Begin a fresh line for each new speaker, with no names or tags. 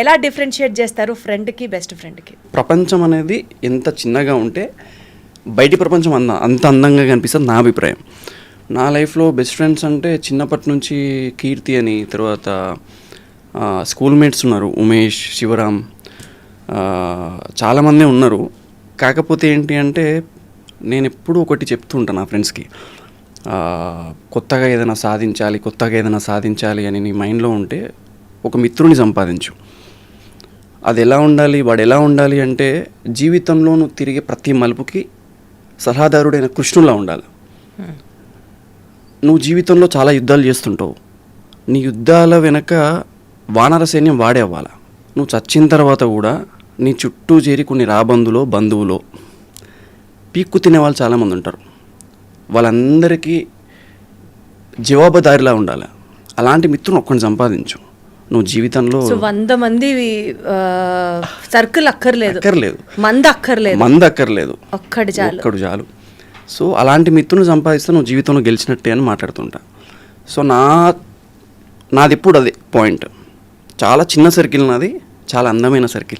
ఎలా డిఫరెన్షియేట్ చేస్తారు ఫ్రెండ్కి బెస్ట్ ఫ్రెండ్కి?
ప్రపంచం అనేది ఎంత చిన్నగా ఉంటే బయటి ప్రపంచం అంత అందంగా కనిపిస్తుంది నా అభిప్రాయం. నా లైఫ్లో బెస్ట్ ఫ్రెండ్స్ అంటే చిన్నప్పటి నుంచి కీర్తి అని, తర్వాత స్కూల్ మేట్స్ ఉన్నారు, ఉమేష్, శివరామ్, చాలామంది ఉన్నారు. కాకపోతే ఏంటి అంటే నేను ఎప్పుడూ ఒకటి చెప్తుంటాను నా ఫ్రెండ్స్కి, కొత్తగా ఏదైనా సాధించాలి అని నీ మైండ్లో ఉంటే ఒక మిత్రుని సంపాదించు. అది ఎలా ఉండాలి, వాడు ఎలా ఉండాలి అంటే జీవితంలో నువ్వు తిరిగే ప్రతి మలుపుకి సలహాదారుడైన కృష్ణులా ఉండాలి. నువ్వు జీవితంలో చాలా యుద్ధాలు చేస్తుంటావు, నీ యుద్ధాల వెనక వానర సైన్యం వాడే అవ్వాలి. నువ్వు చచ్చిన తర్వాత కూడా నీ చుట్టూ చేరి కొన్ని బంధువులో పీక్కు తినేవాళ్ళు చాలామంది ఉంటారు. వాళ్ళందరికీ జవాబుదారిలా ఉండాలి. అలాంటి మిత్రుని ఒక్కడిని సంపాదించు నువ్వు జీవితంలో.
100 మంది సర్కిల్ అక్కర్లేదు, మంది అక్కర్లేదు, ఒక్కడు
చాలు. సో అలాంటి మిత్రుని సంపాదిస్తే నువ్వు జీవితంలో గెలిచినట్టే అని మాట్లాడుతుంటా. సో నాది ఎప్పుడు అదే పాయింట్. చాలా చిన్న సర్కిల్ నాది, చాలా అందమైన సర్కిల్.